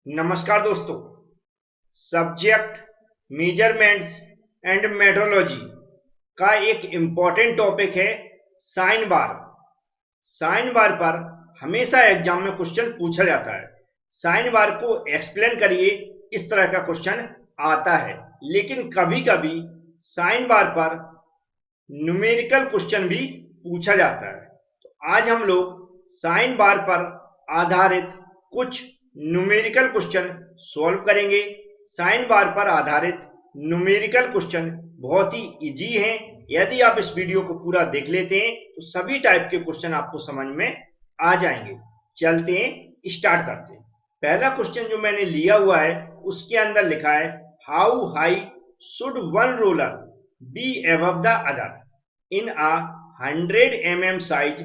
नमस्कार दोस्तों। Subject measurements and metrology का एक इम्पॉर्टेंट टॉपिक है साइन बार। साइन बार पर हमेशा एग्जाम में क्वेश्चन पूछा जाता है। साइन बार को एक्सप्लेन करिए, इस तरह का क्वेश्चन आता है। लेकिन कभी कभी साइन बार पर न्यूमेरिकल क्वेश्चन भी पूछा जाता है। तो आज हम लोग साइन बार पर आधारित कुछ न्यूमेरिकल क्वेश्चन सॉल्व करेंगे। साइन बार पर आधारित न्यूमेरिकल क्वेश्चन बहुत ही इजी हैं। यदि आप इस वीडियो को पूरा देख लेते हैं तो सभी टाइप के क्वेश्चन आपको समझ में आ जाएंगे। चलते हैं, स्टार्ट करते हैं। पहला क्वेश्चन जो मैंने लिया हुआ है उसके अंदर लिखा है, how high should one roller be above the other in a 100 mm size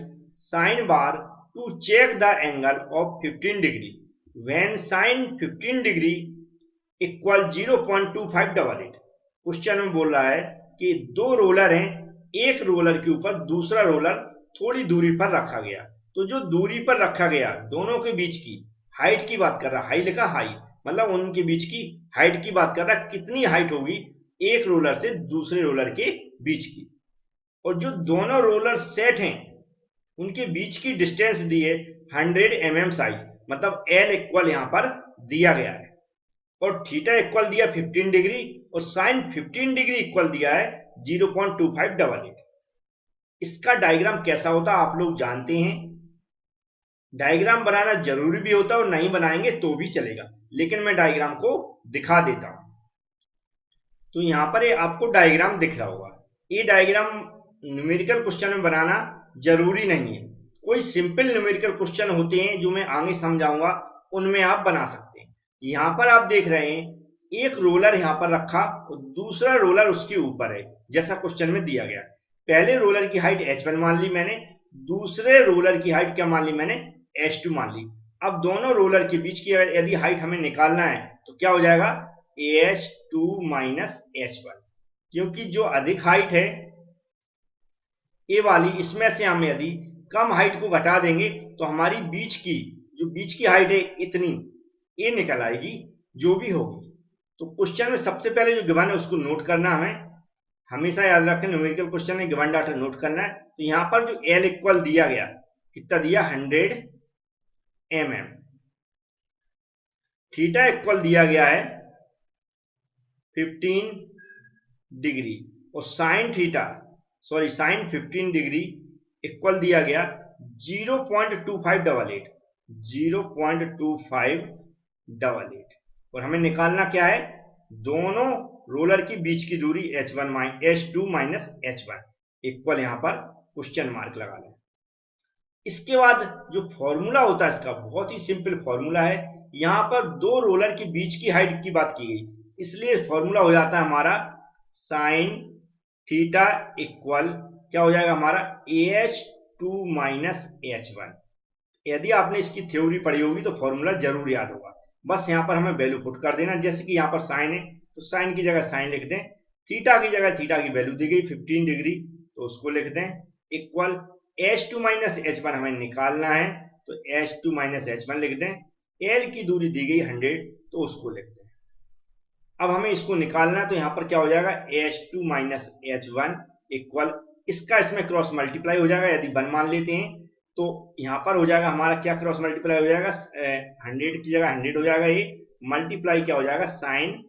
sine bar to check the angle of 15 degree when sine 15 degree equal 0.2588। Question में बोल रहा है कि दो रोलर हैं, एक रोलर के ऊपर दूसरा रोलर थोड़ी दूरी पर रखा गया। तो जो दूरी पर रखा गया दोनों के बीच की हाइट की बात कर रहा है। हाई लिखा, हाई मतलब उनके बीच की हाइट की बात कर रहा है। कितनी हाइट होगी एक रोलर से दूसरे रोलर के बीच की। और जो दोनों रोलर सेट हैं उनके बीच की डिस्टेंस दी है 100 mm साइज, मतलब L इक्वल यहां पर दिया गया है। और थीटा इक्वल दिया 15 डिग्री और साइन 15 डिग्री इक्वल दिया है 0.2588। इसका डायग्राम कैसा होता है आप लोग जानते हैं। डायग्राम बनाना जरूरी भी होता है और नहीं बनाएंगे तो भी चलेगा, लेकिन मैं डायग्राम को दिखा देता हूं। तो यहां पर आपको डायग्राम दिख रहा होगा। ये डायग्राम न्यूमेरिकल क्वेश्चन में बनाना जरूरी नहीं है। कोई सिंपल न्यूमेरिकल क्वेश्चन होते हैं जो मैं आगे समझाऊंगा, उनमें आप बना सकते हैं। यहां पर आप देख रहे हैं एक रोलर यहां पर रखा और दूसरा रोलर उसके ऊपर है, जैसा क्वेश्चन में दिया गया। पहले रोलर की हाइट h1 मान ली मैंने, दूसरे रोलर की हाइट क्या मान ली मैंने, h2 मान ली। अब दोनों रोलर के बीच की यदि हाइट हमें निकालना है तो क्या हो जाएगा, h2 माइनस h1। क्योंकि जो अधिक हाइट है ए वाली, इसमें से हम यदि कम हाइट को घटा देंगे तो हमारी बीच की हाइट है इतनी ए निकल आएगी जो भी होगी। तो क्वेश्चन में सबसे पहले जो गिवन है उसको नोट करना हमें हमेशा याद रखें। न्यूमेरिकल क्वेश्चन में गिवन डाटा नोट करना है। तो यहां पर जो एल इक्वल दिया गया, कितना दिया, 100 mm। थीटा इक्वल दिया गया है 15 डिग्री और साइन 15 डिग्री इक्वल दिया गया 0.2588। और हमें निकालना क्या है, दोनों रोलर की बीच की दूरी h2 माइनस h1 इक्वल, यहां पर क्वेश्चन मार्क लगा लें। इसके बाद जो फॉर्मूला होता है इसका बहुत ही सिंपल फॉर्मूला है। यहां पर दो रोलर के बीच की हाइट की बात की गई, इसलिए फॉर्मूला हो जाता है हमारा साइन थीटा इक्वल क्या हो जाएगा हमारा AH2 माइनस H1। यदि आपने इसकी थ्योरी पढ़ी होगी तो फॉर्मूला जरूर याद होगा। बस यहां पर हमें वैल्यू पुट कर देना। जैसे कि यहां पर साइन है तो साइन की जगह साइन लिख दें, थीटा की जगह थीटा की वैल्यू दी गई 15 डिग्री तो उसको लिख दें, इक्वल H2 माइनस H1 हमें निकालना है तो H2 माइनस H1 लिख दें। L की दूरी दी गई 100 तो उसको लिख दें। अब हमें इसको निकालना है तो यहां पर क्या हो जाएगा, H2 माइनस H1 इक्वल, इसका इसमें क्रॉस मल्टीप्लाई हो जाएगा। यदि 1 मान लेते हैं तो यहां पर हो जाएगा हमारा क्या, क्रॉस मल्टीप्लाई हो जाएगा 100 की जगह 100 हो जाएगा, ये मल्टीप्लाई क्या हो जाएगा साइन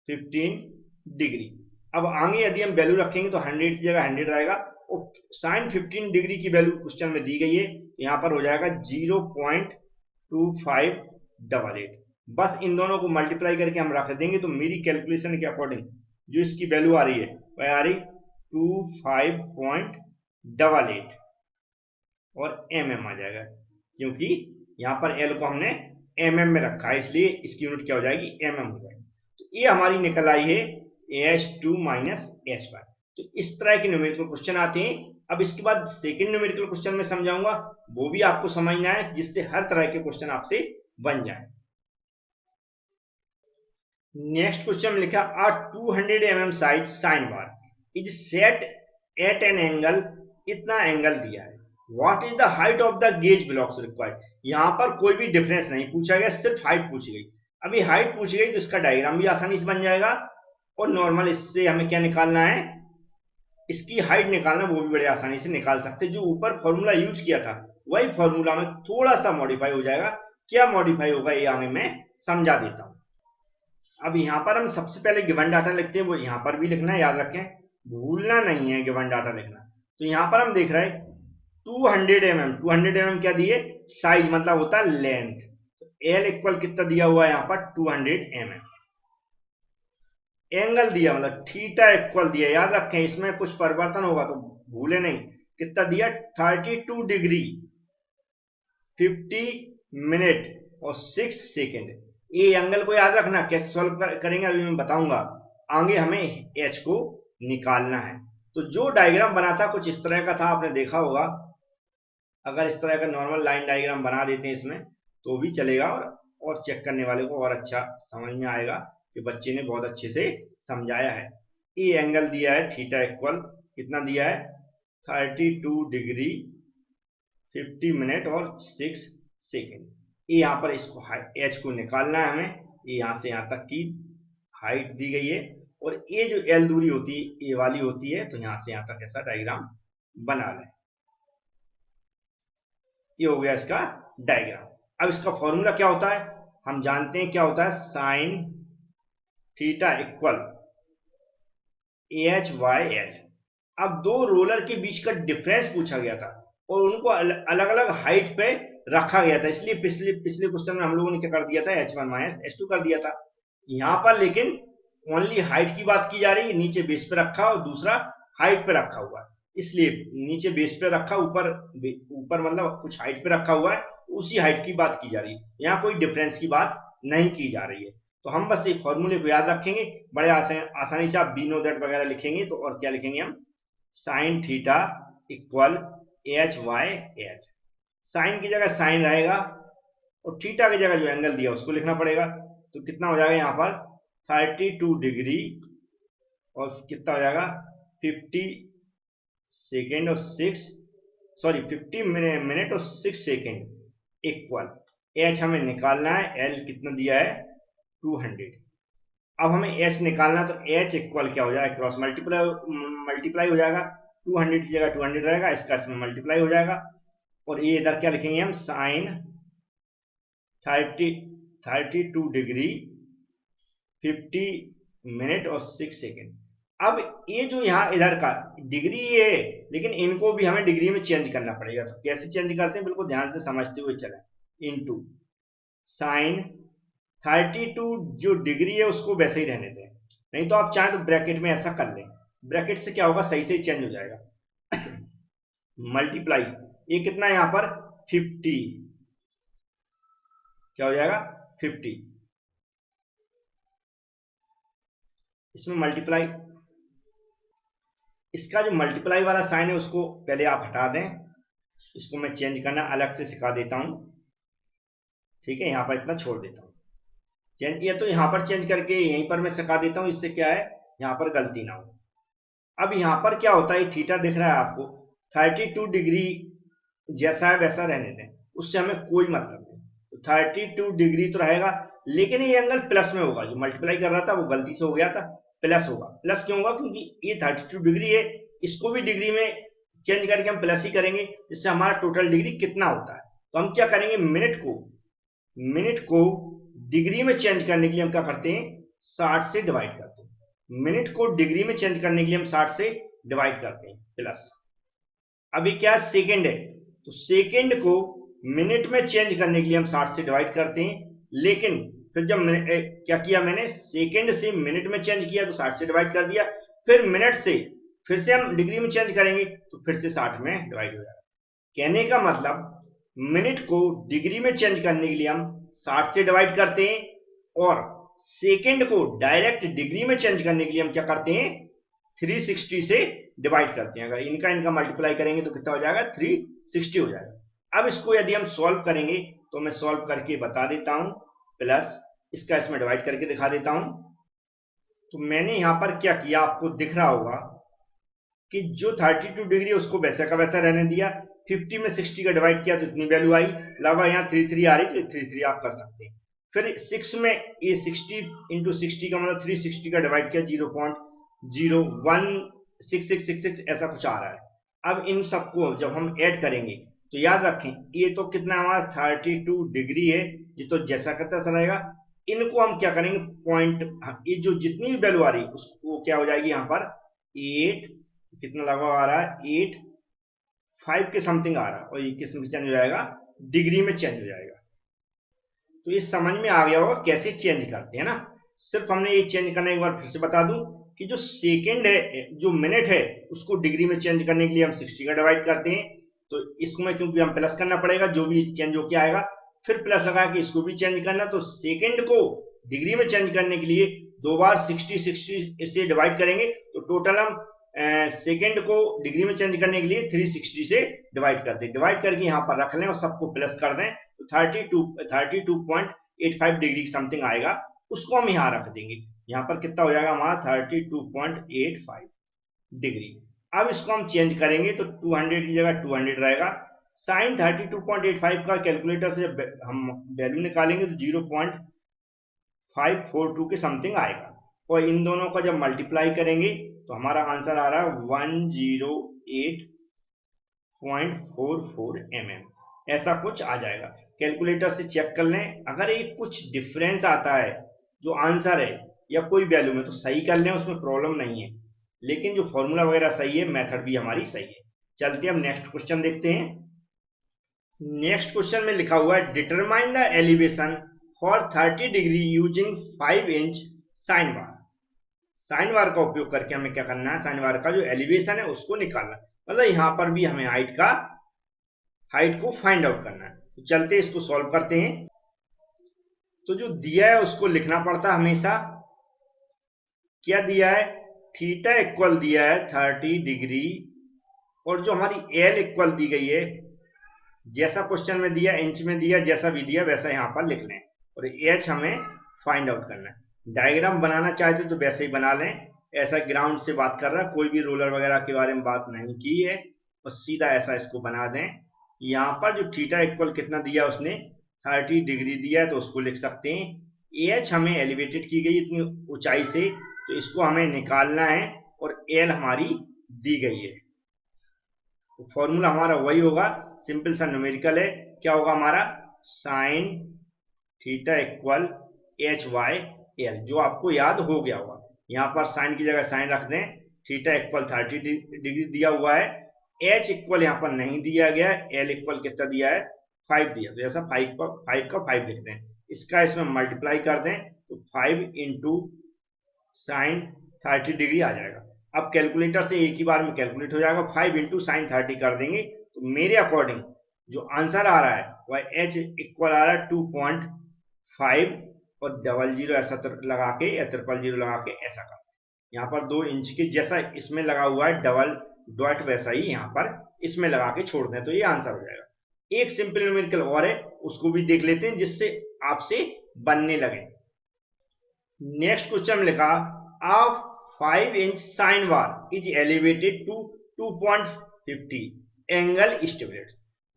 15 डिग्री। अब आगे यदि हम वैल्यू रखेंगे तो 100 की जगह 100 रहेगा और साइन 15 डिग्री की वैल्यू क्वेश्चन में दी गई है तो यहां पर हो जाएगा 0.2588। बस इन दोनों को मल्टीप्लाई करके हम रख देंगे तो मेरी कैलकुलेशन के अकॉर्डिंग जो इसकी वैल्यू आ रही है वह आ रही 25.88 और mm आ जाएगा, क्योंकि यहां पर L को हमने mm में रखा है इसलिए इसकी यूनिट क्या हो जाएगी, mm हो जाएगी। तो ये हमारी निकल आई है AH2 माइनस H1। तो इस तरह के न्यूमेरिकल क्वेश्चन आते हैं। अब इसके बाद सेकंड न्यूमेरिकल क्वेश्चन में समझाऊंगा, वो भी आपको समझना है जिससे हर तरह के क्वेश्चन आपसे बन जाए। नेक्स्ट क्वेश्चन में लिखा, a 200 mm size sine bar is set at an angle, इतना एंगल दिया है। What is the height of the gauge blocks required. यहाँ पर कोई भी डिफरेंस नहीं पूछा गया, सिर्फ हाइट पूछी गई। अभी हाइट पूछी गई तो इसका डायग्राम भी आसानी से बन जाएगा, और नॉर्मल इससे हमें क्या निकालना है, इसकी हाइट निकालना, वो भी बड़े आसानी से निकाल सकते हैं। जो ऊपर फॉर्मूला यूज किया था वही फॉर्मूला में थोड़ा सा मॉडिफाई हो जाएगा। क्या मॉडिफाई होगा ये आगे मैं समझा देता हूं। अब यहाँ पर हम सबसे पहले गिवन डाटा लिखते हैं, वो यहाँ पर भी लिखना है, याद रखें, भूलना नहीं है गिवन डाटा लिखना। तो यहाँ पर हम देख रहे हैं 200 mm, 200 mm क्या दिए, साइज मतलब होता है लेंथ। तो एल इक्वल कितना दिया हुआ है यहाँ पर 200 mm। एंगल दिया मतलब थीटा इक्वल दिया, याद रखें इसमें कुछ परिवर्तन होगा तो भूले नहीं। कितना दिया 32 डिग्री 50 मिनट और 6 सेकेंड। ये एंगल को याद रखना, कैसे सॉल्व करेंगे अभी मैं बताऊंगा। आगे हमें एच को निकालना है। तो जो डायग्राम बना था कुछ इस तरह का था, आपने देखा होगा। अगर इस तरह का नॉर्मल लाइन डायग्राम बना देते हैं इसमें तो भी चलेगा, और चेक करने वाले को और अच्छा समझ में आएगा कि बच्चे ने बहुत अच्छे से समझाया है। ये एंगल दिया है थीटा इक्वल कितना दिया है 32 डिग्री 50 मिनट और 6 सेकेंड। ये यहाँ पर इसको एच को निकालना है हमें। ये यहाँ से यहाँ तक की हाइट दी गई है, और ये जो एल दूरी होती है ये वाली होती है, तो यहाँ से यहाँ तक ऐसा डायग्राम बना लें। ये हो गया इसका डायग्राम। अब इसका फॉर्मूला क्या होता है हम जानते हैं, क्या होता है sine theta equal H by L. अब दो रोलर के बीच का डिफरेंस पूछा गया था और उनको अलग अलग हाइट पे रखा गया था, इसलिए पिछले क्वेश्चन में हम लोगों ने क्या कर दिया था h1 माइनस h2 कर दिया था। यहाँ पर लेकिन ओनली हाइट की बात की जा रही है, नीचे बेस पे रखा और दूसरा हाइट पे रखा हुआ है, इसलिए नीचे बेस पे रखा, ऊपर मतलब कुछ हाइट पे रखा हुआ है, उसी हाइट की बात की जा रही है। यहाँ कोई डिफरेंस की बात नहीं की जा रही है। तो हम बस एक फॉर्मूले को याद रखेंगे, बड़े आसानी से आप बी नो दैट वगैरह लिखेंगे तो, और क्या लिखेंगे हम sine theta equal H by L. Sine की जगह साइन रहेगा और थीटा की जगह जो एंगल दिया उसको लिखना पड़ेगा। तो कितना हो जाएगा यहाँ पर 32 डिग्री और कितना हो जाएगा 50 सेकेंड और 50 मिनट और 6 सेकेंड इक्वल एच हमें निकालना है, एल कितना दिया है 200। अब हमें एच निकालना, तो एच इक्वल क्या हो जाएगा, क्रॉस मल्टीप्लाई हो जाएगा, 200 की जगह 200 रहेगा, इसका इसमें मल्टीप्लाई हो जाएगा, और ये इधर क्या लिखेंगे हम साइन 32 डिग्री 50 मिनट और 6 सेकेंड। अब ये जो यहाँ इधर का डिग्री ये है, लेकिन इनको भी हमें डिग्री में चेंज करना पड़ेगा। तो कैसे चेंज करते हैं बिल्कुल ध्यान से समझते हुए चलें। इनटू साइन 32 जो डिग्री है उसको वैसे ही रहने दें, नहीं तो आप चाहें तो ब्रैकेट में ऐसा कर लें, ब्रैकेट से क्या होगा सही से चेंज हो जाएगा। मल्टीप्लाई ये कितना है यहाँ पर 50, क्या हो जाएगा 50, इसमें मल्टीप्लाई, इसका जो मल्टीप्लाई वाला साइन है उसको पहले आप हटा दें, इसको मैं चेंज करना अलग से सिखा देता हूं, ठीक है। यहाँ पर इतना छोड़ देता हूं चेंज, ये तो यहाँ पर चेंज करके यहीं पर मैं सिखा देता हूं, इससे क्या है यहाँ पर गलती ना हो। अब यहाँ पर क्या होता है, थीटा दिख रहा है आपको 32 डिग्री जैसा है वैसा रहने दें, उससे हमें कोई मतलब नहीं। तो 32 डिग्री तो रहेगा, लेकिन ये एंगल प्लस में होगा, जो मल्टीप्लाई कर रहा था वो गलती से हो गया था, प्लस होगा। प्लस क्यों होगा, क्योंकि ये 32 डिग्री है, इसको भी डिग्री में चेंज करके हम प्लस ही करेंगे, जिससे हमारा टोटल डिग्री कितना होता है। तो हम क्या करेंगे, मिनट को डिग्री में चेंज करने के लिए हम क्या करते हैं 60 से डिवाइड करते हैं। मिनट को डिग्री में चेंज करने के लिए हम 60 से डिवाइड करते हैं प्लस। अभी क्या सेकेंड है, तो सेकेंड को मिनट में चेंज करने के लिए हम 60 से डिवाइड करते हैं, लेकिन फिर जब क्या किया मैंने, सेकेंड से मिनट में चेंज किया तो 60 से डिवाइड कर दिया, फिर मिनट से फिर से हम डिग्री में चेंज करेंगे तो फिर से 60 में डिवाइड हो जाएगा। कहने का मतलब मिनट को डिग्री में चेंज करने के लिए हम 60 से डिवाइड करते हैं, और सेकेंड को डायरेक्ट डिग्री में चेंज करने के लिए हम क्या करते हैं 360 से डिवाइड करते हैं। अगर इनका मल्टीप्लाई करेंगे तो कितना हो जाएगा 360 हो जाएगा। अब इसको यदि हम सॉल्व करेंगे तो मैं सॉल्व करके बता देता हूं, प्लस इसका इसमें डिवाइड करके दिखा देता हूं। तो मैंने यहां पर क्या किया, आपको दिख रहा होगा कि जो 32 डिग्री उसको वैसा का वैसा रहने दिया, 50 में 60 का डिवाइड किया तो इतनी वैल्यू आई, लगभग यहाँ 33 आ रही, तो 33 आप कर सकते हैं। फिर 6 में ये 60 इंटू 60 का मतलब 360 का डिवाइड किया 0.016666 ऐसा कुछ आ रहा है। अब इन सबको जब हम ऐड करेंगे तो याद रखें ये तो कितना हमारा 32 डिग्री है, ये तो जैसा करता चलेगा। इनको हम क्या करेंगे पॉइंट, ये जो जितनी भी वैल्यू आ रही उसको क्या हो जाएगी यहाँ पर 8 कितना लगभग आ रहा है 8.5 के समथिंग आ रहा है, और ये किस में चेंज हो जाएगा डिग्री में चेंज हो जाएगा। तो ये समझ में आ गया होगा कैसे चेंज करते हैं ना। सिर्फ हमने ये चेंज करना, एक बार फिर से बता दूं कि जो सेकेंड है जो मिनट है उसको डिग्री में चेंज करने के लिए हम 60 का डिवाइड करते हैं, तो इसमें क्योंकि हम प्लस करना पड़ेगा, जो भी चेंज होके आएगा फिर प्लस लगा के इसको भी चेंज करना। तो सेकेंड को डिग्री में चेंज करने के लिए दो बार 60 से डिवाइड करेंगे, तो टोटल हम सेकेंड को डिग्री में चेंज करने के लिए 360 से डिवाइड करते हैं। डिवाइड करके यहाँ पर रख लें और सबको प्लस कर दें, तो 32.85 डिग्री समथिंग आएगा, उसको हम यहाँ रख देंगे। यहाँ पर कितना हो जाएगा हमारा 32.85 डिग्री। अब इसको हम चेंज करेंगे तो 200 की जगह 200 रहेगा। साइन 32.85 का कैलकुलेटर से हम वैल्यू निकालेंगे तो 0.542 के समथिंग आएगा, और इन दोनों का जब मल्टीप्लाई करेंगे तो हमारा आंसर आ रहा है 108.44 mm, ऐसा कुछ आ जाएगा। कैलकुलेटर से चेक कर लें, अगर ये कुछ डिफरेंस आता है जो आंसर है या कोई वैल्यू में तो सही कर लें, उसमें प्रॉब्लम नहीं है, लेकिन जो फॉर्मूला वगैरह सही है मेथड भी हमारी सही है। चलते हम नेक्स्ट क्वेश्चन देखते हैं। नेक्स्ट क्वेश्चन में लिखा हुआ है determine the elevation for 30 degree using 5 inch sine bar. Sine bar का उपयोग करके हमें क्या करना है, साइन बार का जो एलिवेशन है उसको निकालना, मतलब यहाँ पर भी हमें हाइट को फाइंड आउट करना है। तो चलते इसको सॉल्व करते हैं। तो जो दिया है उसको लिखना पड़ता है हमेशा। क्या दिया है, थीटा इक्वल दिया है 30 डिग्री, और जो हमारी एल इक्वल दी गई है, जैसा क्वेश्चन में दिया इंच में दिया, जैसा भी दिया वैसा यहाँ पर लिख लें, और एच हमें फाइंड आउट करना है। डायग्राम बनाना चाहते तो वैसे ही बना लें, ऐसा ग्राउंड से बात कर रहा है, कोई भी रोलर वगैरह के बारे में बात नहीं की है, और सीधा ऐसा इसको बना दें। यहाँ पर जो थीटा इक्वल कितना दिया उसने 30 डिग्री दिया है, तो उसको लिख सकते हैं। एच हमें एलिवेटेड की गई इतनी ऊंचाई से, तो इसको हमें निकालना है, और एल हमारी दी गई है। तो फॉर्मूला हमारा वही होगा, सिंपल सा न्यूमेरिकल है। क्या होगा हमारा sine theta equal H by L, जो आपको याद हो गया होगा। यहाँ पर साइन की जगह साइन रख दें, थीटा इक्वल 30 डिग्री दिया हुआ है, एच इक्वल यहाँ पर नहीं दिया गया, एल इक्वल कितना दिया है 5 दिया, तो ऐसा 5 का 5 लिख दें, इसका इसमें मल्टीप्लाई कर दें, तो 5 इंटू साइन 30 डिग्री आ जाएगा। अब कैलकुलेटर से एक ही बार में कैलकुलेट हो जाएगा, 5 इंटू साइन 30 कर देंगे, तो मेरे अकॉर्डिंग जो आंसर आ रहा है वह एच इक्वल आ रहा है 2.5 और 00 ऐसा लगा के या 000 लगा के ऐसा कर, यहाँ पर 2 इंच के जैसा इसमें लगा हुआ है डबल डॉट, वैसा ही यहाँ पर इसमें लगा के छोड़ दें, तो ये आंसर हो जाएगा। एक सिंपल न्यूमेरिकल और है, उसको भी देख लेते हैं जिससे आपसे बनने लगे। नेक्स्ट क्वेश्चन में लिखा of 5 inch sine bar is elevated to 2.50 angle स्टेबलेट,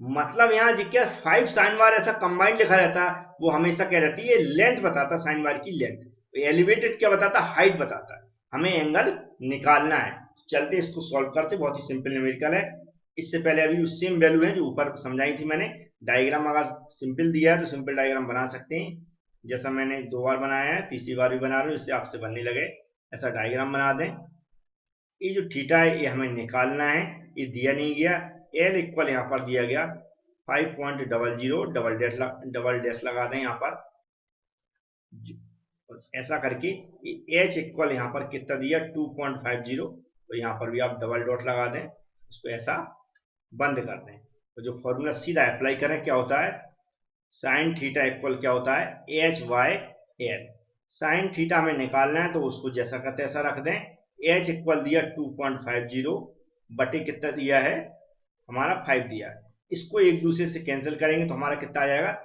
मतलब यहाँ जी क्या 5 साइन बार ऐसा कंबाइंड लिखा रहता है, वो हमेशा क्या रहती है लेंथ बताता, साइन बार की लेंथ। तो एलिवेटेड क्या बताता, हाइट बताता है, हमें एंगल निकालना है। चलते इसको सॉल्व करते, बहुत ही सिंपल न्यूमेरिकल है। इससे पहले अभी सेम वैल्यू है जो ऊपर समझाई थी मैंने। डायग्राम अगर सिंपल दिया है तो सिंपल डायग्राम बना सकते हैं, जैसा मैंने 2 बार बनाया है, तीसरी बार भी बना रहा हूँ, इससे आपसे बनने लगे ऐसा डायग्राम बना दें। ये जो थीटा है ये हमें निकालना है, ये दिया नहीं गया। एल इक्वल यहाँ पर दिया गया 5.00 डबल डैश लगा दें यहाँ पर, ऐसा करके एच इक्वल यहाँ पर कितना दिया 2.50, तो यहाँ पर भी आप डबल डॉट लगा दें, इसको ऐसा बंद कर दें। तो जो फॉर्मूला सीधा अप्लाई करें क्या होता है, साइन थीटा इक्वल क्या होता है H by L. Sine theta में निकालना है तो उसको जैसा का तैसा रख दें। एच इक्वल दिया 2.50 बटे कितना दिया है हमारा 5 दिया है, इसको एक दूसरे से कैंसिल करेंगे तो हमारा कितना आ जाएगा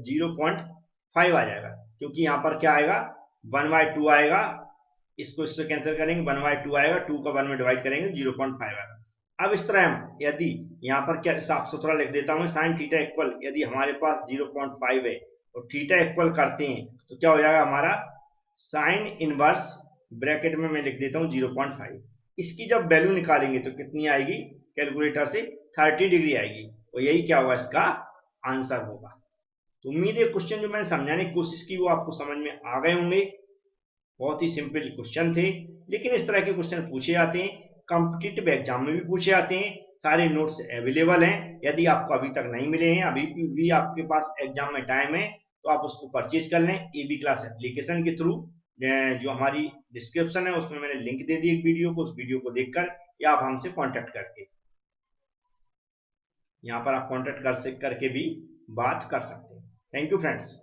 0.5 आ जाएगा, क्योंकि यहाँ पर क्या आएगा 1/2 आएगा, इसको इससे कैंसिल करेंगे 1/2 आएगा, 2 का 1 में डिवाइड करेंगे 0.5 आएगा। अब इस तरह हम यदि यहाँ पर क्या साफ सुथरा लिख देता हूँ, साइन थीटा इक्वल, यदि हमारे पास 0.5 है और थीटा इक्वल करते हैं तो क्या हो जाएगा हमारा साइन इनवर्स, ब्रैकेट में मैं लिख देता हूँ 0.5। इसकी जब वैल्यू निकालेंगे तो कितनी आएगी कैलकुलेटर से, 30 डिग्री आएगी, और यही क्या होगा इसका आंसर होगा। तो उम्मीद है क्वेश्चन जो मैंने समझाने की कोशिश की वो आपको समझ में आ गए होंगे। बहुत ही सिंपल क्वेश्चन थे, लेकिन इस तरह के क्वेश्चन पूछे जाते हैं, कॉम्पिटिटिव एग्जाम में भी पूछे जाते हैं। सारे नोट्स अवेलेबल हैं, यदि आपको अभी तक नहीं मिले हैं, अभी भी आपके पास एग्जाम में टाइम है तो आप उसको परचेज कर लें AB क्लास एप्लीकेशन के थ्रू। जो हमारी डिस्क्रिप्शन है उसमें मैंने लिंक दे दी एक वीडियो को, उस वीडियो को देखकर या आप हमसे कांटेक्ट करके यहाँ पर आप कांटेक्ट करके भी बात कर सकते हैं। Thank you friends.